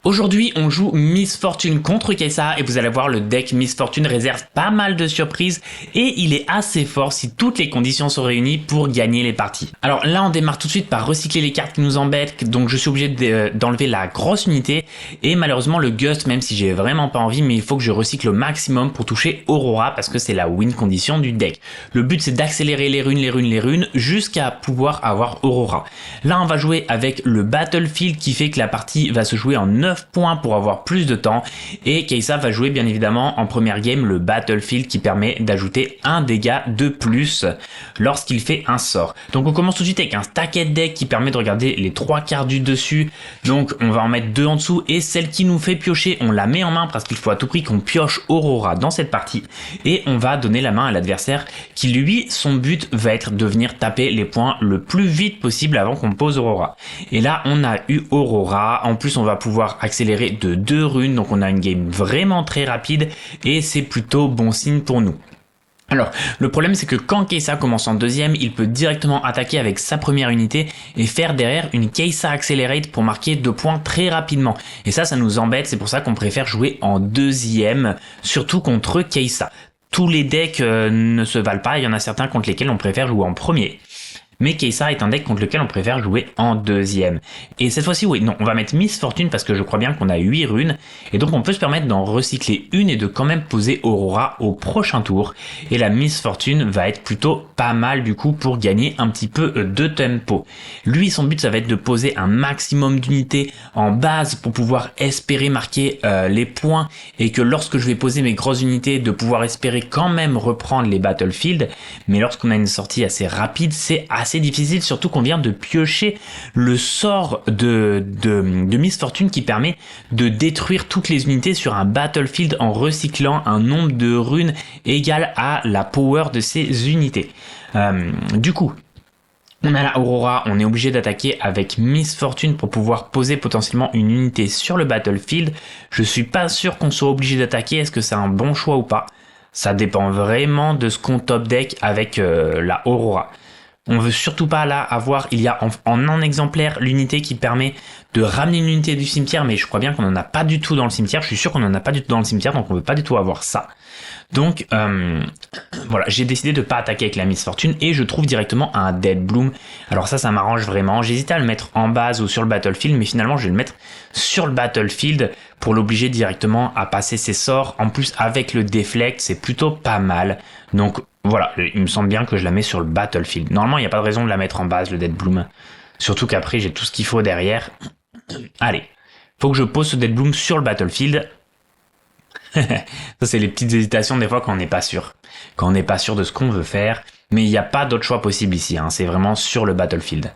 Aujourd'hui, on joue Miss Fortune contre Kai'Sa et vous allez voir, le deck Miss Fortune réserve pas mal de surprises et il est assez fort si toutes les conditions sont réunies pour gagner les parties. Alors là, on démarre tout de suite par recycler les cartes qui nous embêtent, donc je suis obligé d'enlever la grosse unité et malheureusement le Gust, même si j'ai vraiment pas envie, mais il faut que je recycle au maximum pour toucher Aurora parce que c'est la win condition du deck. Le but c'est d'accélérer les runes jusqu'à pouvoir avoir Aurora. Là, on va jouer avec le Battlefield qui fait que la partie va se jouer en 9 points pour avoir plus de temps et Kai'Sa va jouer bien évidemment en première game le Battlefield qui permet d'ajouter un dégât de plus lorsqu'il fait un sort. Donc on commence tout de suite avec un stacked deck qui permet de regarder les 3 cartes du dessus, donc on va en mettre 2 en dessous et celle qui nous fait piocher on la met en main parce qu'il faut à tout prix qu'on pioche Aurora dans cette partie et on va donner la main à l'adversaire qui lui son but va être de venir taper les points le plus vite possible avant qu'on pose Aurora. Et là on a eu Aurora, en plus on va pouvoir accélérer de 2 runes, donc on a une game vraiment très rapide et c'est plutôt bon signe pour nous. Alors, le problème c'est que quand Kai'Sa commence en deuxième, il peut directement attaquer avec sa première unité et faire derrière une Kai'Sa Accelerate pour marquer 2 points très rapidement. Et ça nous embête, c'est pour ça qu'on préfère jouer en deuxième, surtout contre Kai'Sa. Tous les decks ne se valent pas, il y en a certains contre lesquels on préfère jouer en premier. Mais Kai'Sa est un deck contre lequel on préfère jouer en deuxième. Et cette fois-ci, oui, non, on va mettre Miss Fortune parce que je crois bien qu'on a 8 runes. Et donc on peut se permettre d'en recycler une et de quand même poser Aurora au prochain tour. Et la Miss Fortune va être plutôt pas mal du coup pour gagner un petit peu de tempo. Lui, son but, ça va être de poser un maximum d'unités en base pour pouvoir espérer marquer les points. Et que lorsque je vais poser mes grosses unités, de pouvoir espérer quand même reprendre les battlefields. Mais lorsqu'on a une sortie assez rapide, c'est assez difficile, surtout qu'on vient de piocher le sort de Miss Fortune qui permet de détruire toutes les unités sur un battlefield en recyclant un nombre de runes égal à la power de ces unités. Du coup, on a la Aurora, on est obligé d'attaquer avec Miss Fortune pour pouvoir poser potentiellement une unité sur le battlefield. Je suis pas sûr qu'on soit obligé d'attaquer, est-ce que c'est un bon choix ou pas? Ça dépend vraiment de ce qu'on top deck avec la Aurora. On veut surtout pas là avoir, il y a en un exemplaire l'unité qui permet de ramener une unité du cimetière, mais je crois bien qu'on en a pas du tout dans le cimetière, je suis sûr qu'on en a pas du tout dans le cimetière, donc on veut pas du tout avoir ça. Donc voilà, j'ai décidé de pas attaquer avec la Miss Fortune et je trouve directement un Dead Bloom. Alors ça m'arrange vraiment, j'hésitais à le mettre en base ou sur le battlefield, mais finalement je vais le mettre sur le battlefield pour l'obliger directement à passer ses sorts. En plus avec le deflect, c'est plutôt pas mal. Donc voilà, il me semble bien que je la mets sur le battlefield. Normalement, il n'y a pas de raison de la mettre en base, le Dead Bloom. Surtout qu'après, j'ai tout ce qu'il faut derrière. Allez, faut que je pose ce Dead Bloom sur le battlefield. Ça, c'est les petites hésitations des fois quand on n'est pas sûr. Quand on n'est pas sûr de ce qu'on veut faire. Mais il n'y a pas d'autre choix possible ici, hein. C'est vraiment sur le battlefield.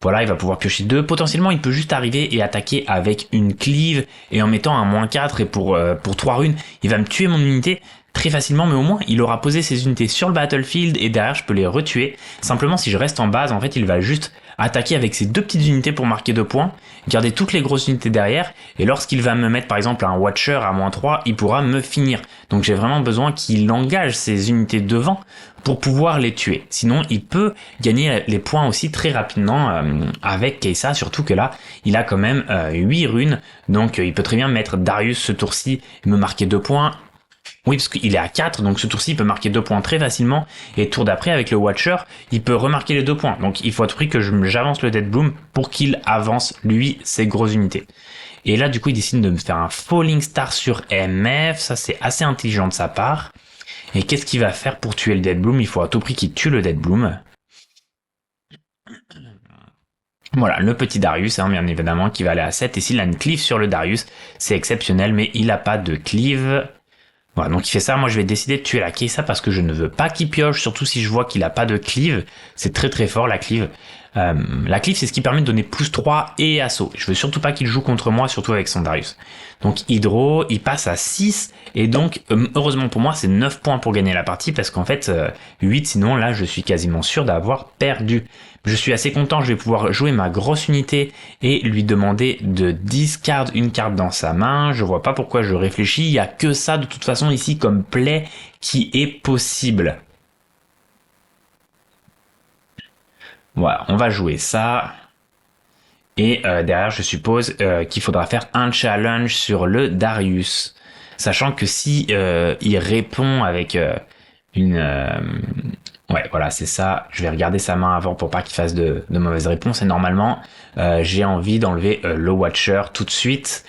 Voilà, il va pouvoir piocher 2. Potentiellement, il peut juste arriver et attaquer avec une cleave et en mettant un -4 et pour 3 runes, il va me tuer mon unité très facilement, mais au moins il aura posé ses unités sur le battlefield et derrière je peux les retuer. Simplement si je reste en base, en fait il va juste attaquer avec ses 2 petites unités pour marquer 2 points, garder toutes les grosses unités derrière, et lorsqu'il va me mettre par exemple un Watcher à -3, il pourra me finir. Donc j'ai vraiment besoin qu'il engage ses unités devant pour pouvoir les tuer. Sinon il peut gagner les points aussi très rapidement avec Kai'Sa, surtout que là il a quand même 8 runes, donc il peut très bien mettre Darius ce tour-ci et me marquer 2 points. Oui, parce qu'il est à 4, donc ce tour-ci, il peut marquer 2 points très facilement. Et tour d'après, avec le Watcher, il peut remarquer les 2 points. Donc il faut à tout prix que j'avance le Dead Bloom pour qu'il avance, lui, ses grosses unités. Et là, du coup, il décide de me faire un Falling Star sur MF. Ça, c'est assez intelligent de sa part. Et qu'est-ce qu'il va faire pour tuer le Dead Bloom? Il faut à tout prix qu'il tue le Dead Bloom. Voilà, le petit Darius, hein, bien évidemment, qui va aller à 7. Et s'il a une cleave sur le Darius, c'est exceptionnel, mais il n'a pas de cleave. Voilà, donc il fait ça, moi je vais décider de tuer la Kai'Sa parce que je ne veux pas qu'il pioche, surtout si je vois qu'il a pas de cleave. C'est très très fort la cleave. La cleave c'est ce qui permet de donner +3 et assaut. Je veux surtout pas qu'il joue contre moi, surtout avec son Darius. Donc Hydro, il passe à 6 et donc heureusement pour moi c'est 9 points pour gagner la partie parce qu'en fait 8 sinon là je suis quasiment sûr d'avoir perdu. Je suis assez content, je vais pouvoir jouer ma grosse unité et lui demander de discard une carte dans sa main. Je vois pas pourquoi je réfléchis, il y a que ça de toute façon ici comme play qui est possible. Voilà, on va jouer ça. Et derrière, je suppose qu'il faudra faire un challenge sur le Darius. Sachant que si il répond avec une... ouais, voilà, c'est ça. Je vais regarder sa main avant pour pas qu'il fasse de mauvaises réponses. Et normalement, j'ai envie d'enlever le Watcher tout de suite.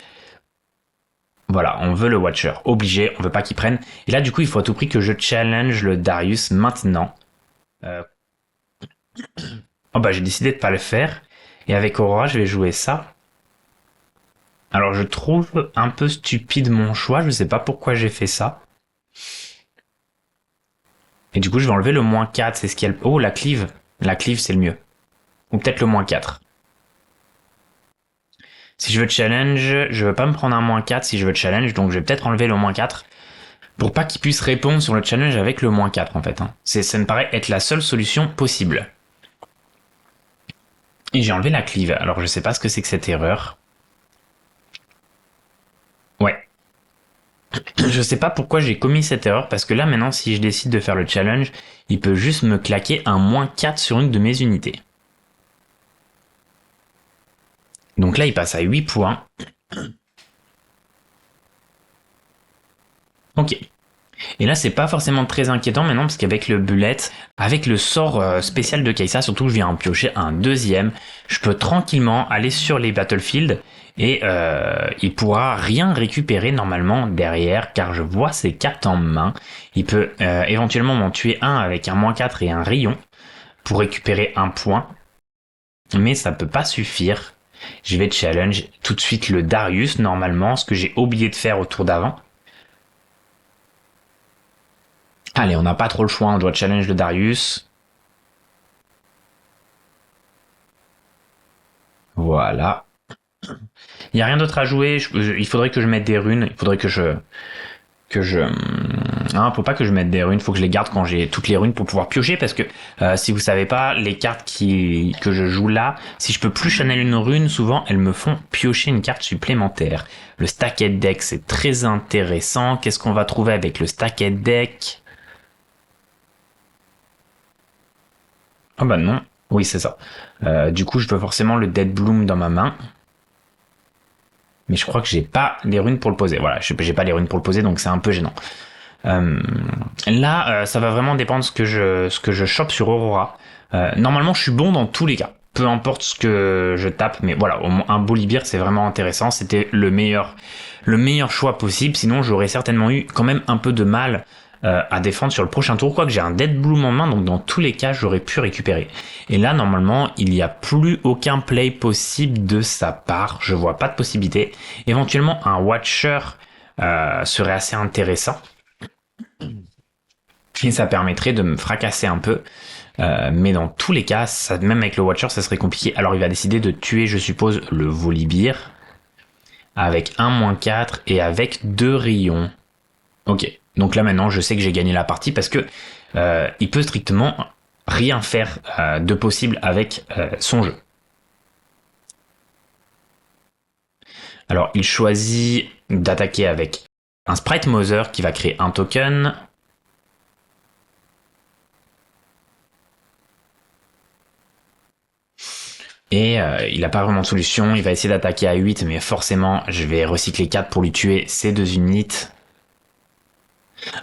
Voilà, on veut le Watcher. Obligé, on veut pas qu'il prenne. Et là, du coup, il faut à tout prix que je challenge le Darius maintenant. Oh bah, j'ai décidé de pas le faire. Et avec Aurora, je vais jouer ça. Alors, je trouve un peu stupide mon choix. Je sais pas pourquoi j'ai fait ça. Et du coup, je vais enlever le -4. C'est ce qu'il y a... Oh, la cleave. La cleave, c'est le mieux. Ou peut-être le -4. Si je veux challenge, je veux pas me prendre un -4 si je veux challenge. Donc, je vais peut-être enlever le -4. Pour pas qu'il puisse répondre sur le challenge avec le -4, en fait. Hein. Ça me paraît être la seule solution possible. Et j'ai enlevé la cleave. Alors, je sais pas ce que c'est que cette erreur. Ouais. Je sais pas pourquoi j'ai commis cette erreur, parce que là, maintenant, si je décide de faire le challenge, il peut juste me claquer un -4 sur une de mes unités. Donc là, il passe à 8 points. Ok. Et là, c'est pas forcément très inquiétant maintenant, parce qu'avec le bullet, avec le sort spécial de Kai'Sa, surtout que je viens en piocher un deuxième, je peux tranquillement aller sur les battlefields et il pourra rien récupérer normalement derrière, car je vois ses cartes en main. Il peut éventuellement m'en tuer un avec un -4 et un rayon pour récupérer un point, mais ça peut pas suffire. Je vais challenge tout de suite le Darius normalement, ce que j'ai oublié de faire au tour d'avant. Allez, on n'a pas trop le choix, on doit challenge le Darius. Voilà. Il n'y a rien d'autre à jouer, il faudrait que je mette des runes, il faudrait que je... faut pas que je mette des runes, faut que je les garde quand j'ai toutes les runes pour pouvoir piocher, parce que si vous savez pas, les cartes que je joue là, si je peux plus channel une rune, souvent elles me font piocher une carte supplémentaire. Le Stacked Deck, c'est très intéressant. Qu'est-ce qu'on va trouver avec le Stacked Deck? Ah bah non, oui c'est ça. Du coup je veux forcément le Dead Bloom dans ma main. Mais je crois que j'ai pas les runes pour le poser. Voilà, j'ai pas les runes pour le poser, donc c'est un peu gênant. Là, ça va vraiment dépendre ce que je chope sur Aurora. Normalement, je suis bon dans tous les cas. Peu importe ce que je tape, mais voilà, un Bolibir, c'est vraiment intéressant. C'était le meilleur choix possible. Sinon, j'aurais certainement eu quand même un peu de mal à défendre sur le prochain tour. Quoique j'ai un Dead Bloom en main, donc dans tous les cas, j'aurais pu récupérer. Et là, normalement, il n'y a plus aucun play possible de sa part. Je vois pas de possibilité. Éventuellement, un Watcher serait assez intéressant. Et ça permettrait de me fracasser un peu. Mais dans tous les cas, même avec le Watcher, ça serait compliqué. Alors il va décider de tuer, je suppose, le Volibear. Avec un -4 et avec 2 rayons. Ok. Donc là maintenant, je sais que j'ai gagné la partie parce que il peut strictement rien faire de possible avec son jeu. Alors il choisit d'attaquer avec un Sprite Mother qui va créer un token. Et il n'a pas vraiment de solution, il va essayer d'attaquer à 8, mais forcément je vais recycler 4 pour lui tuer ces 2 unités.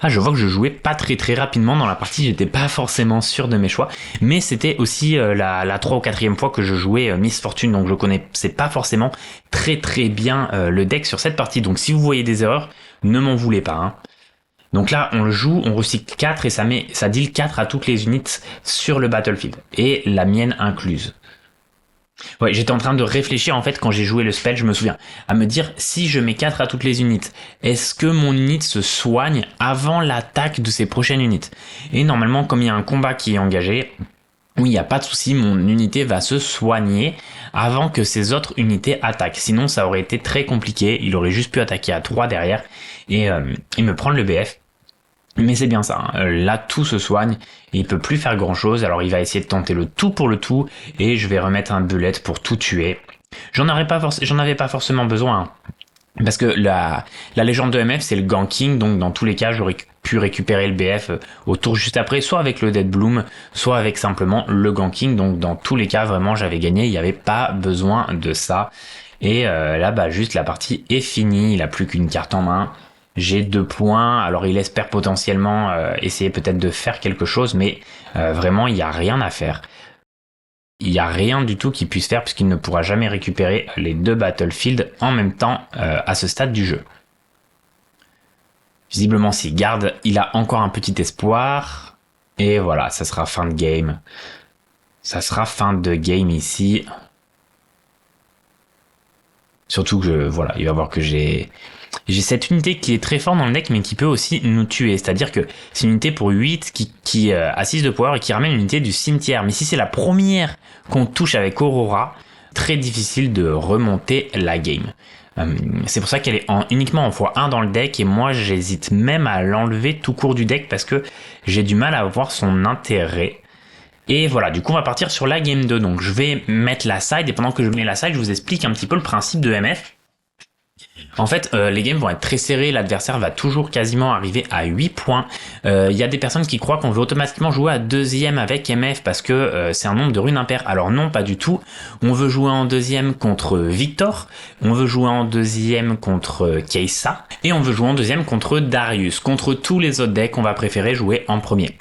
Ah, je vois que je jouais pas très rapidement dans la partie, j'étais pas forcément sûr de mes choix, mais c'était aussi la 3 ou 4e fois que je jouais Miss Fortune, donc je connaissais pas forcément très bien le deck sur cette partie, donc si vous voyez des erreurs, ne m'en voulez pas. Hein. Donc là, on le joue, on recycle 4 et ça deal 4 à toutes les unités sur le battlefield, et la mienne incluse. Ouais, j'étais en train de réfléchir en fait quand j'ai joué le spell, je me souviens, à me dire si je mets 4 à toutes les unités, est-ce que mon unité se soigne avant l'attaque de ses prochaines unités? Et normalement, comme il y a un combat qui est engagé, oui, il n'y a pas de souci, mon unité va se soigner avant que ses autres unités attaquent. Sinon, ça aurait été très compliqué, il aurait juste pu attaquer à 3 derrière et me prendre le BF. Mais c'est bien ça, hein. Là tout se soigne, et il peut plus faire grand chose, alors il va essayer de tenter le tout pour le tout, et je vais remettre un bullet pour tout tuer. J'en avais pas forcément besoin, hein. Parce que la légende de MF c'est le ganking, donc dans tous les cas pu récupérer le BF au tour juste après, soit avec le Dead Bloom, soit avec simplement le ganking. Donc dans tous les cas, vraiment, j'avais gagné, il n'y avait pas besoin de ça. Et là, bah, juste la partie est finie, il a plus qu'une carte en main. J'ai 2 points, alors il espère potentiellement essayer peut-être de faire quelque chose, mais vraiment, il n'y a rien à faire. Il n'y a rien du tout qu'il puisse faire puisqu'il ne pourra jamais récupérer les 2 Battlefield en même temps à ce stade du jeu. Visiblement, s'il garde, il a encore un petit espoir. Et voilà, ça sera fin de game. Ça sera fin de game ici. Surtout que voilà, il va voir que j'ai cette unité qui est très forte dans le deck, mais qui peut aussi nous tuer. C'est-à-dire que c'est une unité pour 8 qui a 6 de pouvoir et qui ramène une unité du cimetière. Mais si c'est la première qu'on touche avec Aurora, très difficile de remonter la game. C'est pour ça qu'elle est uniquement en x1 dans le deck, et moi j'hésite même à l'enlever tout court du deck parce que j'ai du mal à voir son intérêt. Et voilà, du coup on va partir sur la game 2. Donc je vais mettre la side, et pendant que je mets la side, je vous explique un petit peu le principe de MF. En fait, les games vont être très serrés, l'adversaire va toujours quasiment arriver à 8 points. Il y a des personnes qui croient qu'on veut automatiquement jouer à deuxième avec MF parce que c'est un nombre de runes impair. Alors non, pas du tout. On veut jouer en deuxième contre Victor, on veut jouer en deuxième contre Kai'Sa, et on veut jouer en deuxième contre Darius. Contre tous les autres decks, on va préférer jouer en premier.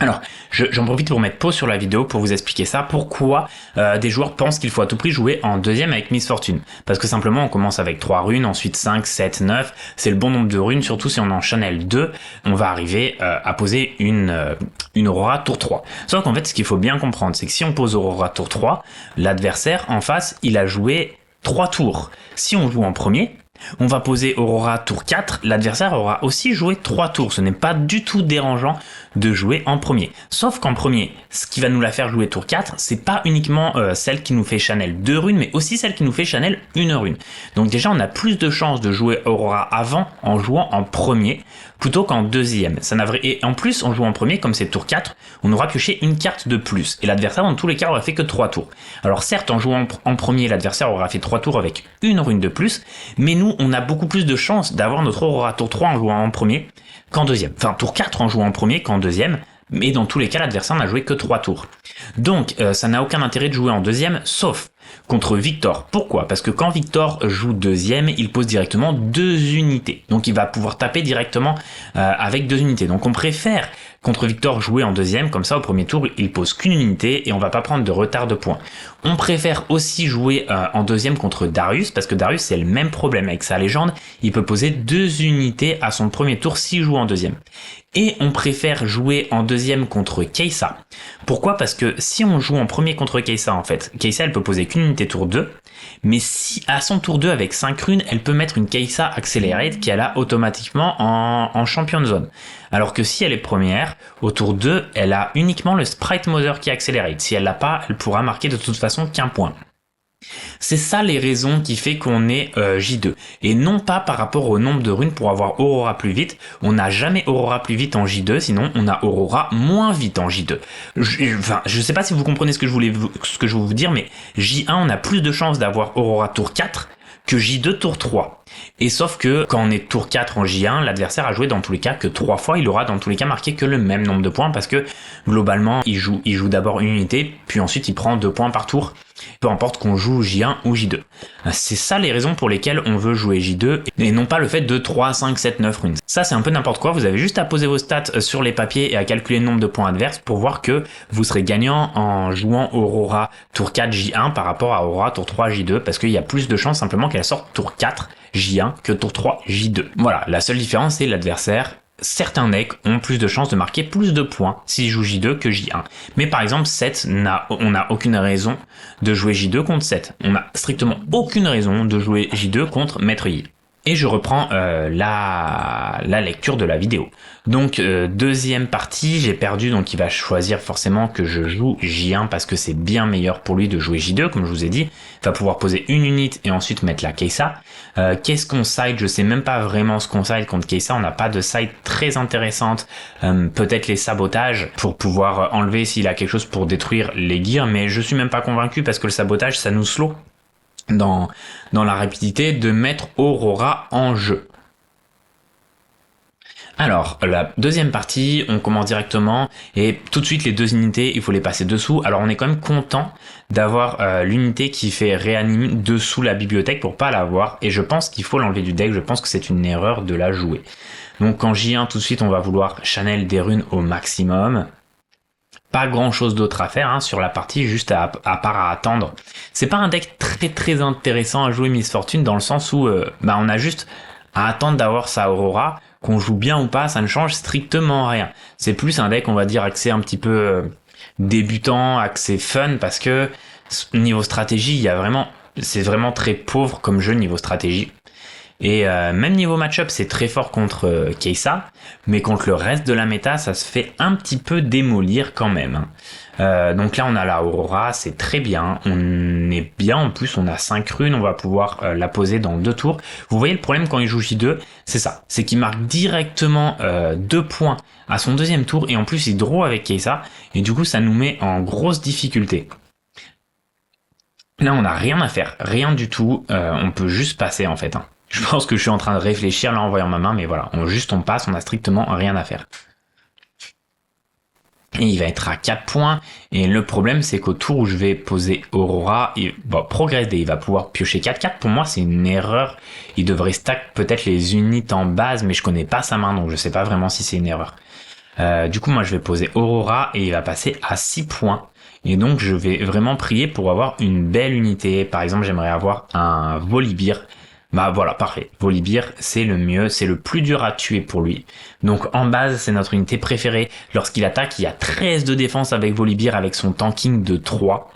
Alors, j'en profite pour mettre pause sur la vidéo pour vous expliquer ça. Pourquoi des joueurs pensent qu'il faut à tout prix jouer en deuxième avec Miss Fortune? Parce que simplement, on commence avec 3 runes, ensuite 5, 7, 9. C'est le bon nombre de runes, surtout si on en channel 2. On va arriver à poser une Aurora tour 3. Sauf qu'en fait, ce qu'il faut bien comprendre, c'est que si on pose Aurora tour 3, l'adversaire en face, il a joué 3 tours. Si on joue en premier, on va poser Aurora tour 4, l'adversaire aura aussi joué 3 tours. Ce n'est pas du tout dérangeant de jouer en premier. Sauf qu'en premier, ce qui va nous la faire jouer tour 4, c'est pas uniquement celle qui nous fait channel 2 runes, mais aussi celle qui nous fait channel 1 rune. Donc déjà, on a plus de chances de jouer Aurora avant en jouant en premier plutôt qu'en deuxième. Et en plus, on joue en premier, comme c'est tour 4, on aura pioché une carte de plus. Et l'adversaire, dans tous les cas, aura fait que 3 tours. Alors certes, en jouant en premier, l'adversaire aura fait 3 tours avec 1 rune de plus, mais nous, on a beaucoup plus de chances d'avoir notre Aurora tour 3 en jouant en premier qu'en deuxième. Enfin, tour 4 en jouant en premier qu'en deuxième, mais dans tous les cas, l'adversaire n'a joué que 3 tours. Donc, ça n'a aucun intérêt de jouer en deuxième, sauf contre Victor. Pourquoi? Parce que quand Victor joue deuxième, il pose directement 2 unités. Donc, il va pouvoir taper directement avec 2 unités. Donc, on préfère contre Victor jouer en deuxième, comme ça au premier tour il pose qu'une unité et on va pas prendre de retard de points. On préfère aussi jouer en deuxième contre Darius, parce que Darius c'est le même problème avec sa légende, il peut poser 2 unités à son premier tour s'il joue en deuxième. Et on préfère jouer en deuxième contre Kai'Sa. Pourquoi? Parce que si on joue en premier contre Kai'Sa, en fait, Kai'Sa elle peut poser qu'une unité tour 2, mais si à son tour 2 avec 5 runes, elle peut mettre une Kai'Sa Accelerate qui elle a automatiquement en champion zone. Alors que si elle est première, au tour 2, elle a uniquement le Sprite Mother qui Accelerate. Si elle l'a pas, elle pourra marquer de toute façon qu'un point. C'est ça les raisons qui fait qu'on est J2. Et non pas par rapport au nombre de runes pour avoir Aurora plus vite. On n'a jamais Aurora plus vite en J2, sinon on a Aurora moins vite en J2. Je sais pas si vous comprenez ce que je veux vous dire, mais J1 on a plus de chances d'avoir Aurora tour 4 que J2 tour 3. Et sauf que quand on est tour 4 en J1, l'adversaire a joué dans tous les cas que 3 fois, il aura dans tous les cas marqué que le même nombre de points parce que globalement il joue d'abord une unité, puis ensuite il prend 2 points par tour, peu importe qu'on joue J1 ou J2. C'est ça les raisons pour lesquelles on veut jouer J2 et non pas le fait de 3, 5, 7, 9 runes. Ça c'est un peu n'importe quoi, vous avez juste à poser vos stats sur les papiers et à calculer le nombre de points adverses pour voir que vous serez gagnant en jouant Aurora tour 4 J1 par rapport à Aurora tour 3 J2 parce qu'il y a plus de chances simplement qu'elle sorte tour 4 J1 que tour 3 J2. Voilà, la seule différence c'est l'adversaire. Certains decks ont plus de chances de marquer plus de points s'ils jouent J2 que J1. Mais par exemple 7, on n'a aucune raison de jouer J2 contre 7. On n'a strictement aucune raison de jouer J2 contre Maître Yi. Et je reprends la lecture de la vidéo. Donc deuxième partie, j'ai perdu, donc il va choisir forcément que je joue J1 parce que c'est bien meilleur pour lui de jouer J2, comme je vous ai dit. Il va pouvoir poser une unité et ensuite mettre la Kai'Sa. Qu'est-ce qu'on side? Je sais même pas vraiment ce qu'on side contre Kai'Sa, on n'a pas de side très intéressante. Peut-être les sabotages pour pouvoir enlever s'il a quelque chose pour détruire les gears, mais je suis même pas convaincu parce que le sabotage ça nous slow dans la rapidité de mettre Aurora en jeu. Alors, la deuxième partie, on commence directement et tout de suite les deux unités, il faut les passer dessous. Alors on est quand même content d'avoir l'unité qui fait réanimer dessous la bibliothèque pour pas l'avoir et je pense qu'il faut l'enlever du deck, je pense que c'est une erreur de la jouer. Donc en J1 tout de suite on va vouloir channel des runes au maximum. Pas grand chose d'autre à faire sur la partie, juste à part à attendre. C'est pas un deck très intéressant à jouer Miss Fortune dans le sens où on a juste à attendre d'avoir sa Aurora. Qu'on joue bien ou pas, ça ne change strictement rien. C'est plus un deck, on va dire, axé un petit peu débutant, axé fun, parce que niveau stratégie, c'est vraiment très pauvre comme jeu niveau stratégie. Et même niveau match-up, c'est très fort contre Kai'Sa, mais contre le reste de la méta, ça se fait un petit peu démolir quand même. Donc là, on a la Aurora, c'est très bien. On est bien, en plus, on a 5 runes, on va pouvoir la poser dans 2 tours. Vous voyez le problème quand il joue J2, c'est ça. C'est qu'il marque directement 2 points à son deuxième tour, et en plus, il draw avec Kai'Sa, et du coup, ça nous met en grosse difficulté. Là, on n'a rien à faire, rien du tout. On peut juste passer, en fait. Je pense que je suis en train de réfléchir là en voyant ma main, mais voilà, on passe, on a strictement rien à faire. Et il va être à 4 points, et le problème c'est qu'au tour où je vais poser Aurora, Progress Day, il va pouvoir piocher 4-4, pour moi c'est une erreur, il devrait stack peut-être les unités en base, mais je connais pas sa main, donc je sais pas vraiment si c'est une erreur. Du coup moi je vais poser Aurora, et il va passer à 6 points, et donc je vais vraiment prier pour avoir une belle unité. Par exemple j'aimerais avoir un Volibear. Bah voilà, parfait. Volibear, c'est le mieux, c'est le plus dur à tuer pour lui. Donc en base, c'est notre unité préférée. Lorsqu'il attaque, il y a 13 de défense avec Volibear avec son tanking de 3.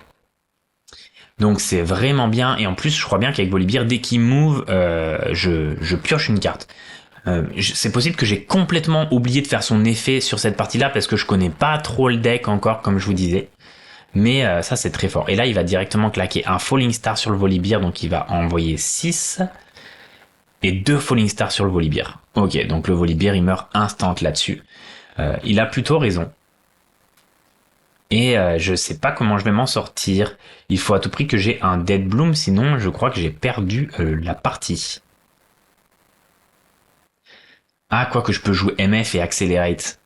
Donc c'est vraiment bien. Et en plus, je crois bien qu'avec Volibear, dès qu'il move, je pioche une carte. C'est possible que j'ai complètement oublié de faire son effet sur cette partie-là parce que je connais pas trop le deck encore, comme je vous disais. Mais ça, c'est très fort. Et là, il va directement claquer un Falling Star sur le Volibear, donc il va envoyer 6. Et 2 Falling Stars sur le Volibear. Ok, donc le Volibear, il meurt instant là-dessus. Il a plutôt raison. Et je sais pas comment je vais m'en sortir. Il faut à tout prix que j'ai un Dead Bloom, sinon je crois que j'ai perdu la partie. Ah, quoi que je peux jouer MF et Accelerate.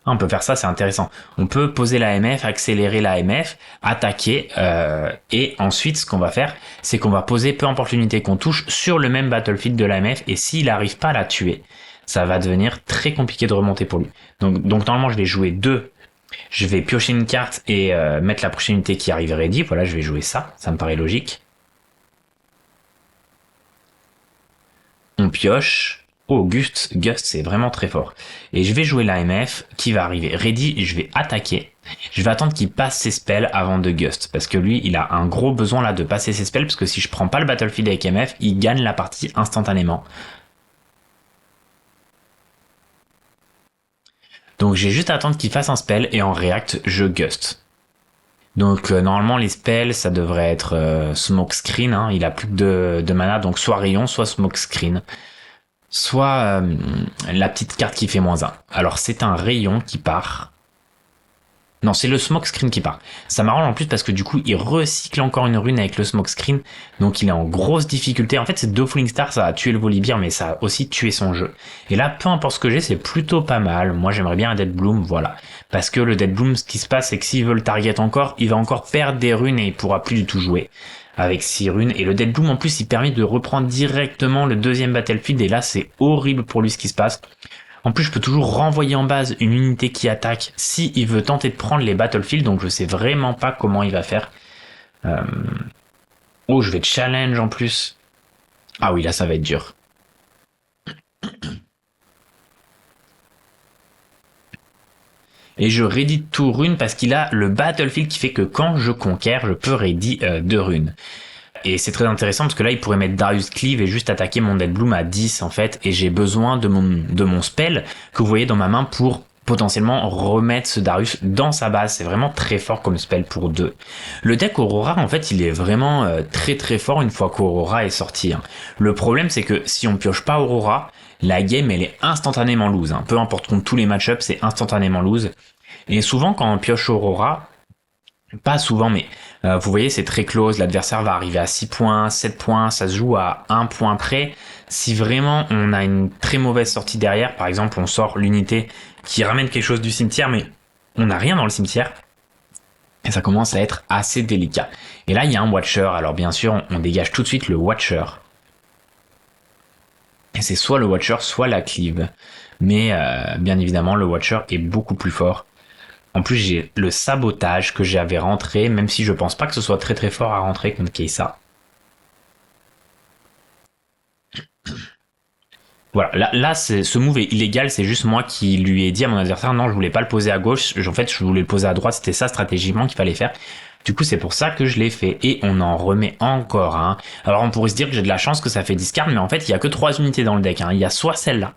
On peut faire ça, c'est intéressant. On peut poser la MF, accélérer la MF, attaquer, et ensuite ce qu'on va faire, c'est qu'on va poser peu importe l'unité qu'on touche sur le même battlefield de la MF, et s'il n'arrive pas à la tuer, ça va devenir très compliqué de remonter pour lui. Donc normalement je vais jouer 2, je vais piocher une carte et mettre la prochaine unité qui arrive ready, voilà je vais jouer ça me paraît logique. On pioche. Oh, Gust, c'est vraiment très fort. Et je vais jouer l'AMF qui va arriver ready et je vais attaquer. Je vais attendre qu'il passe ses spells avant de Gust. Parce que lui, il a un gros besoin là de passer ses spells. Parce que si je prends pas le battlefield avec MF, il gagne la partie instantanément. Donc j'ai juste à attendre qu'il fasse un spell et en react, je Gust. Donc normalement les spells ça devrait être Smoke Screen. Il a plus que de mana, donc soit Rayon, soit Smoke Screen. Soit la petite carte qui fait -1. Alors c'est un rayon qui part. Non, c'est le smoke screen qui part. Ça m'arrange en plus parce que du coup, il recycle encore une rune avec le smoke screen. Donc il est en grosse difficulté. En fait, ces 2 Falling Stars, ça a tué le Volibear, mais ça a aussi tué son jeu. Et là, peu importe ce que j'ai, c'est plutôt pas mal. Moi, j'aimerais bien un Dead Bloom, voilà. Parce que le Dead Bloom, ce qui se passe, c'est que s'il veut le target encore, il va encore perdre des runes et il pourra plus du tout jouer avec 6 runes. Et le Dead Bloom, en plus, il permet de reprendre directement le deuxième battlefield. Et là, c'est horrible pour lui ce qui se passe. En plus, je peux toujours renvoyer en base une unité qui attaque si il veut tenter de prendre les battlefields. Donc, je sais vraiment pas comment il va faire. Oh, je vais challenge en plus. Ah oui, là, ça va être dur. Et je ready tout rune parce qu'il a le battlefield qui fait que quand je conquiers, je peux ready 2 runes. Et c'est très intéressant parce que là, il pourrait mettre Darius Cleave et juste attaquer mon Dead Bloom à 10 en fait. Et j'ai besoin de mon spell que vous voyez dans ma main pour potentiellement remettre ce Darius dans sa base. C'est vraiment très fort comme spell pour 2. Le deck Aurora, en fait, il est vraiment très fort une fois qu'Aurora est sorti. Le problème, c'est que si on pioche pas Aurora, la game, elle est instantanément lose. Peu importe contre tous les match-ups, c'est instantanément lose. Et souvent, quand on pioche Aurora, pas souvent, mais Vous voyez, c'est très close, l'adversaire va arriver à 6 points, 7 points, ça se joue à 1 point près. Si vraiment on a une très mauvaise sortie derrière, par exemple on sort l'unité qui ramène quelque chose du cimetière, mais on n'a rien dans le cimetière, et ça commence à être assez délicat. Et là, il y a un Watcher, alors bien sûr, on dégage tout de suite le Watcher. Et c'est soit le Watcher, soit la Cleave. Mais bien évidemment, le Watcher est beaucoup plus fort. En plus, j'ai le sabotage que j'avais rentré, même si je pense pas que ce soit très très fort à rentrer contre Kai'Sa. Voilà, là ce move est illégal, c'est juste moi qui lui ai dit à mon adversaire non, je voulais pas le poser à gauche, en fait je voulais le poser à droite, c'était ça stratégiquement qu'il fallait faire. Du coup c'est pour ça que je l'ai fait et on en remet encore un. Alors on pourrait se dire que j'ai de la chance que ça fait discard, mais en fait il y a que 3 unités dans le deck, hein. Il y a soit celle-là,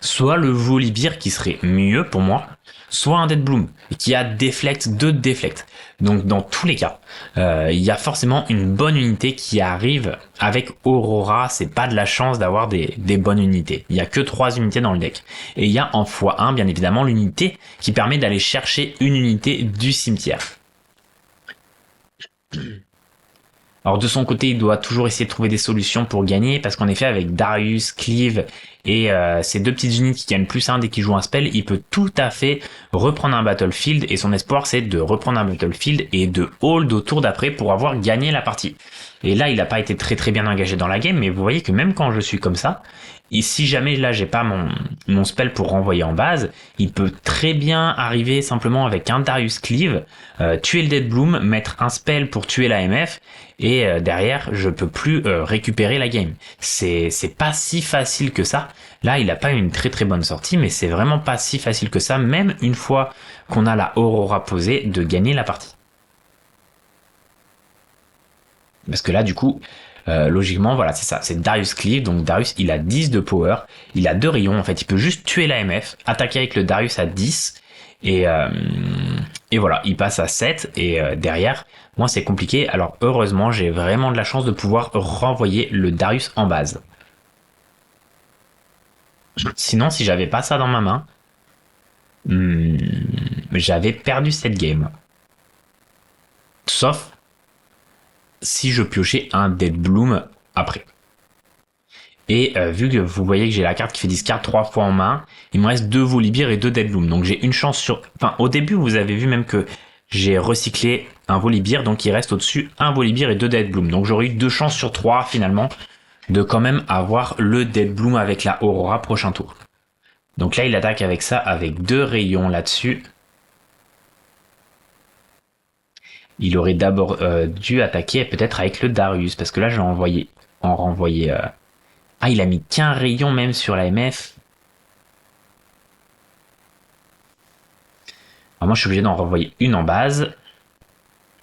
soit le Volibear qui serait mieux pour moi, soit un Dead Bloom qui a Deflect, 2 Deflect. Donc dans tous les cas, il y a forcément une bonne unité qui arrive avec Aurora. C'est pas de la chance d'avoir des bonnes unités. Il y a que 3 unités dans le deck. Et il y a en x1 bien évidemment l'unité qui permet d'aller chercher une unité du cimetière. Alors de son côté, il doit toujours essayer de trouver des solutions pour gagner, parce qu'en effet avec Darius, Cleave et ces 2 petites unités qui gagnent +1 dès qu'il joue un spell, il peut tout à fait reprendre un battlefield, et son espoir c'est de reprendre un battlefield et de hold au tour d'après pour avoir gagné la partie. Et là il n'a pas été très très bien engagé dans la game, mais vous voyez que même quand je suis comme ça, et si jamais là j'ai pas mon spell pour renvoyer en base, il peut très bien arriver simplement avec un Darius Cleave, tuer le Dead Bloom, mettre un spell pour tuer la MF, et derrière je peux plus récupérer la game. C'est pas si facile que ça. Là il a pas eu une très très bonne sortie, mais c'est vraiment pas si facile que ça, même une fois qu'on a la Aurora posée, de gagner la partie. Parce que là du coup logiquement voilà c'est ça, c'est Darius Cleave, donc Darius il a 10 de power, il a 2 rayons en fait, il peut juste tuer la MF, attaquer avec le Darius à 10 et voilà, il passe à 7 et derrière moi c'est compliqué. Alors heureusement j'ai vraiment de la chance de pouvoir renvoyer le Darius en base. Sinon si j'avais pas ça dans ma main, j'avais perdu cette game. Sauf si je piochais un Dead Bloom après. Et vu que vous voyez que j'ai la carte qui fait discard 3 fois en main, il me reste 2 Volibear et 2 Dead Bloom. Donc j'ai une chance sur... Enfin, au début, vous avez vu même que j'ai recyclé un Volibear, donc il reste au-dessus un Volibear et 2 Dead Bloom. Donc j'aurais eu 2 chances sur 3 finalement de quand même avoir le Dead Bloom avec la Aurora prochain tour. Donc là, il attaque avec ça, avec 2 rayons là-dessus. Il aurait d'abord dû attaquer peut-être avec le Darius, parce que là, je l'ai renvoyé... Ah, il a mis qu'un rayon même sur la MF. Alors moi, je suis obligé d'en renvoyer une en base.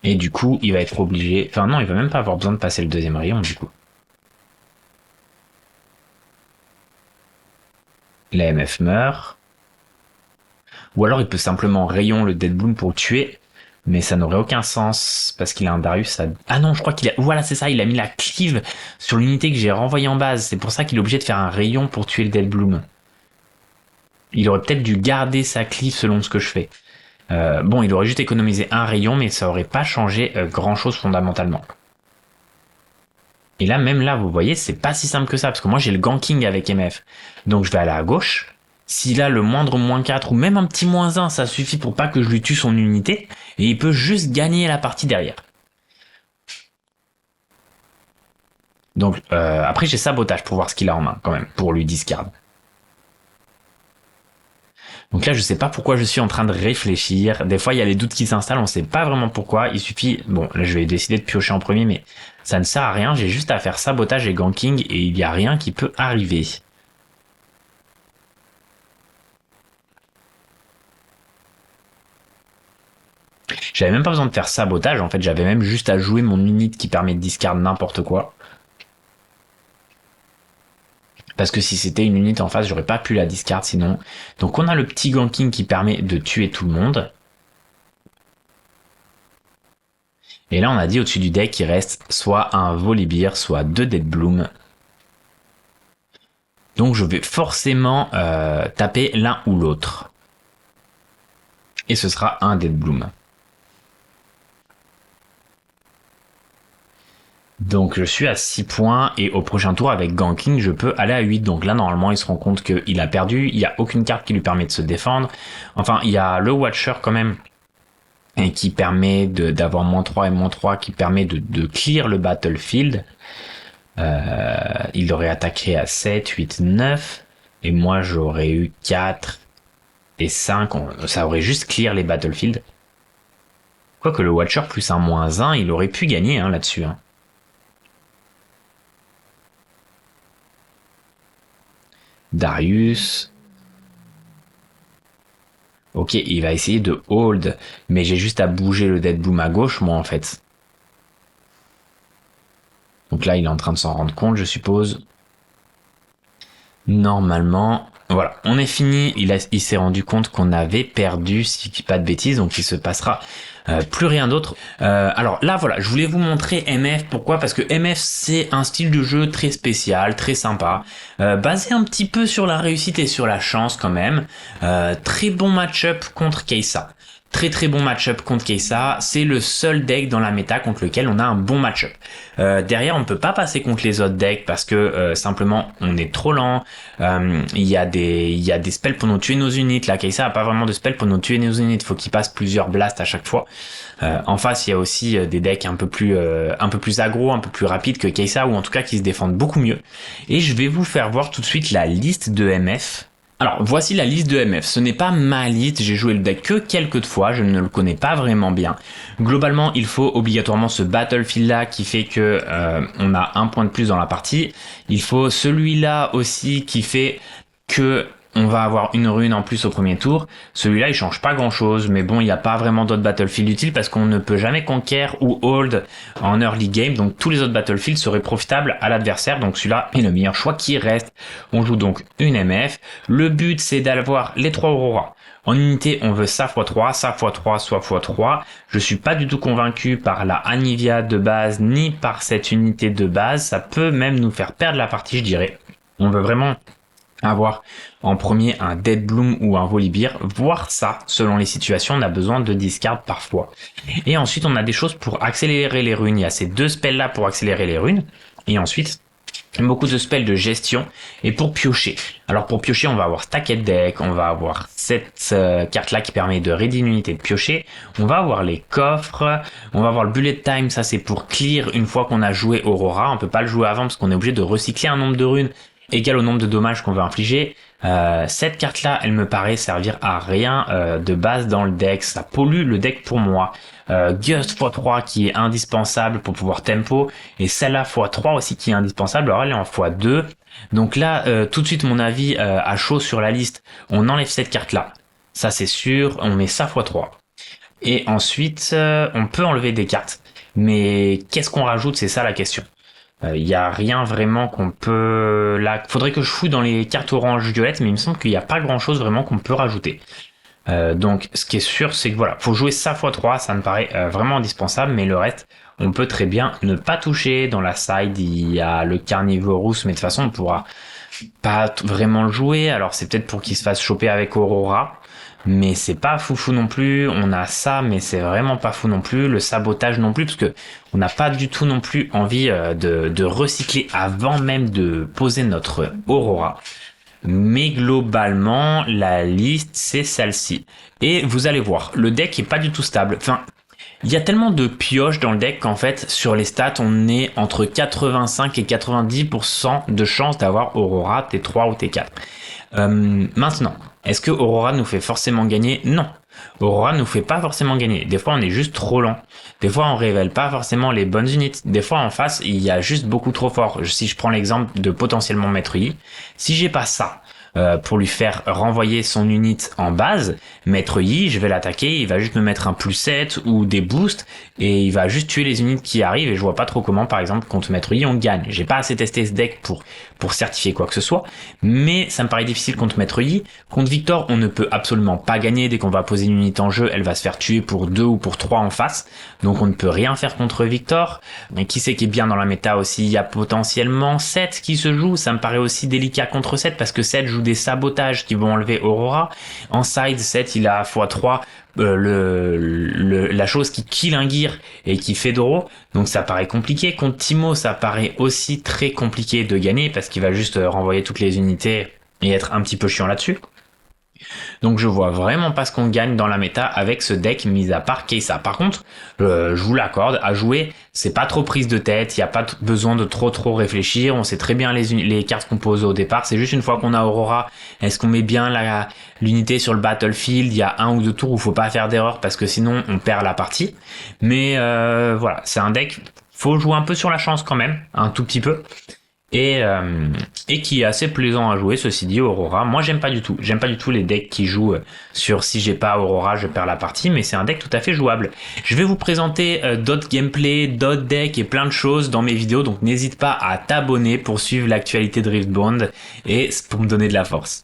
Et du coup, il va être obligé... Enfin non, il va même pas avoir besoin de passer le 2e rayon, du coup. La MF meurt. Ou alors, il peut simplement rayon le Dead Bloom pour le tuer. Mais ça n'aurait aucun sens, parce qu'il a un Darius à... Ah non, je crois qu'il a... Voilà, c'est ça, il a mis la Cleave sur l'unité que j'ai renvoyée en base. C'est pour ça qu'il est obligé de faire un rayon pour tuer le Dead Bloom. Il aurait peut-être dû garder sa Cleave selon ce que je fais. Bon, il aurait juste économisé un rayon, mais ça aurait pas changé grand-chose fondamentalement. Et là, même là, vous voyez, c'est pas si simple que ça, parce que moi j'ai le ganking avec MF. Donc je vais aller à gauche. S'il a le moindre -4 ou même un petit -1, ça suffit pour pas que je lui tue son unité, et il peut juste gagner la partie derrière. Donc après j'ai sabotage pour voir ce qu'il a en main quand même, pour lui discard. Donc là je sais pas pourquoi je suis en train de réfléchir, des fois il y a les doutes qui s'installent, on sait pas vraiment pourquoi, il suffit, bon là je vais décider de piocher en premier, mais ça ne sert à rien, j'ai juste à faire sabotage et ganking et il n'y a rien qui peut arriver. J'avais même pas besoin de faire sabotage, en fait, j'avais même juste à jouer mon unit qui permet de discard n'importe quoi. Parce que si c'était une unité en face, j'aurais pas pu la discard sinon. Donc on a le petit ganking qui permet de tuer tout le monde. Et là on a dit au-dessus du deck il reste soit un Volibear, soit 2 Dead Bloom. Donc je vais forcément taper l'un ou l'autre. Et ce sera un Dead Bloom. Donc je suis à 6 points et au prochain tour avec Ganking je peux aller à 8. Donc là normalement il se rend compte qu'il a perdu, il n'y a aucune carte qui lui permet de se défendre. Enfin il y a le Watcher quand même et qui permet d'avoir -3 et -3 qui permet de clear le battlefield. Il aurait attaqué à 7, 8, 9 et moi j'aurais eu 4 et 5. Ça aurait juste clear les battlefields. Quoique le Watcher plus un -1 il aurait pu gagner là-dessus. Darius. Ok, il va essayer de hold, mais j'ai juste à bouger le Dead Bloom à gauche, moi, en fait. Donc là, il est en train de s'en rendre compte, je suppose. Normalement, voilà, on est fini. Il s'est rendu compte qu'on avait perdu, si je dis pas de bêtises, donc il se passera plus rien d'autre. Alors là, voilà, je voulais vous montrer MF. Pourquoi? Parce que MF, c'est un style de jeu très spécial, très sympa, basé un petit peu sur la réussite et sur la chance quand même. Très bon match-up contre Kai'Sa. Très bon match-up contre Kai'Sa, c'est le seul deck dans la méta contre lequel on a un bon match-up. Derrière, on peut pas passer contre les autres decks parce que simplement on est trop lent. Il y a des spells pour nous tuer nos unités. Là, Kai'Sa a pas vraiment de spells pour nous tuer nos unités. Il faut qu'il passe plusieurs blasts à chaque fois. En face, il y a aussi des decks un peu plus aggro, un peu plus rapides que Kai'Sa, ou en tout cas qui se défendent beaucoup mieux. Et je vais vous faire voir tout de suite la liste de MF. Alors, voici la liste de MF. Ce n'est pas ma liste, j'ai joué le deck que quelques fois, je ne le connais pas vraiment bien. Globalement, il faut obligatoirement ce battlefield-là qui fait que on a un point de plus dans la partie. Il faut celui-là aussi qui fait que on va avoir une rune en plus au premier tour. Celui-là, il change pas grand-chose, mais bon, il n'y a pas vraiment d'autres battlefields utiles parce qu'on ne peut jamais conquer ou hold en early game. Donc, tous les autres battlefields seraient profitables à l'adversaire. Donc, celui-là est le meilleur choix qui reste. On joue donc une MF. Le but, c'est d'avoir les 3 Aurora. En unité, on veut ça x3, ça x3, soit x3. Je suis pas du tout convaincu par la Anivia de base, ni par cette unité de base. Ça peut même nous faire perdre la partie, je dirais. On veut vraiment avoir en premier un Dead Bloom ou un Volibear, voire ça, selon les situations, on a besoin de discard parfois. Et ensuite, on a des choses pour accélérer les runes. Il y a ces 2 spells là pour accélérer les runes. Et ensuite, beaucoup de spells de gestion et pour piocher. Alors pour piocher, on va avoir Stacked Deck, on va avoir cette carte là qui permet de ready une unité de piocher, on va avoir les coffres, on va avoir le Bullet Time, ça c'est pour clear une fois qu'on a joué Aurora. On peut pas le jouer avant parce qu'on est obligé de recycler un nombre de runes égal au nombre de dommages qu'on veut infliger. Cette carte-là, elle me paraît servir à rien de base dans le deck. Ça pollue le deck pour moi. Gust x3 qui est indispensable pour pouvoir tempo. Et celle-là x3 aussi qui est indispensable. Alors elle est en x2. Donc là, tout de suite, mon avis à chaud sur la liste. On enlève cette carte-là. Ça, c'est sûr. On met ça x3. Et ensuite, on peut enlever des cartes. Mais qu'est-ce qu'on rajoute? C'est ça la question. Il y a rien vraiment qu'on peut... Là, faudrait que je fouille dans les cartes orange-violette, mais il me semble qu'il n'y a pas grand-chose vraiment qu'on peut rajouter. Donc, ce qui est sûr, c'est que voilà, faut jouer ça x3, ça me paraît vraiment indispensable, mais le reste, on peut très bien ne pas toucher. Dans la side, il y a le Carnivorous, mais de toute façon, on pourra pas vraiment le jouer. Alors, c'est peut-être pour qu'il se fasse choper avec Aurora. Mais c'est pas foufou non plus. On a ça, mais c'est vraiment pas fou non plus. Le sabotage non plus, parce que on n'a pas du tout non plus envie de recycler avant même de poser notre Aurora. Mais globalement, la liste, c'est celle-ci. Et vous allez voir, le deck est pas du tout stable. Enfin, il y a tellement de pioches dans le deck qu'en fait, sur les stats, on est entre 85 et 90% de chance d'avoir Aurora, T3 ou T4. Maintenant, est-ce que Aurora nous fait forcément gagner? Non. Aurora nous fait pas forcément gagner. Des fois, on est juste trop lent. Des fois, on révèle pas forcément les bonnes unités. Des fois, en face, il y a juste beaucoup trop fort. Si je prends l'exemple de potentiellement Maître Yi, si j'ai pas ça, pour lui faire renvoyer son unité en base, Maître Yi, je vais l'attaquer, il va juste me mettre un +7 ou des boosts, et il va juste tuer les unités qui arrivent, et je vois pas trop comment, par exemple, contre Maître Yi, on gagne. J'ai pas assez testé ce deck pour certifier quoi que ce soit, mais ça me paraît difficile contre Maître Yi. Contre Victor, on ne peut absolument pas gagner. Dès qu'on va poser une unité en jeu, elle va se faire tuer pour 2 ou pour 3 en face, donc on ne peut rien faire contre Victor. Mais qui c'est qui est bien dans la méta aussi? Il y a potentiellement 7 qui se joue, ça me paraît aussi délicat contre 7, parce que 7 joue des sabotages qui vont enlever Aurora. En side set, il a x3 la chose qui kill un gear et qui fait draw, donc ça paraît compliqué. Contre Teemo, ça paraît aussi très compliqué de gagner parce qu'il va juste renvoyer toutes les unités et être un petit peu chiant là-dessus. Donc je vois vraiment pas ce qu'on gagne dans la méta avec ce deck, mis à part Kai'Sa. Par contre, je vous l'accorde, à jouer, c'est pas trop prise de tête, il n'y a pas besoin de trop réfléchir, on sait très bien les cartes qu'on pose au départ, c'est juste une fois qu'on a Aurora, est-ce qu'on met bien l'unité sur le battlefield, il y a 1 ou 2 tours où il faut pas faire d'erreur parce que sinon on perd la partie. Mais voilà, c'est un deck, faut jouer un peu sur la chance quand même, un tout petit peu. Et qui est assez plaisant à jouer, ceci dit, Aurora. Moi, j'aime pas du tout les decks qui jouent sur si j'ai pas Aurora, je perds la partie, mais c'est un deck tout à fait jouable. Je vais vous présenter d'autres gameplays, d'autres decks et plein de choses dans mes vidéos, donc n'hésite pas à t'abonner pour suivre l'actualité de Riftbound et pour me donner de la force.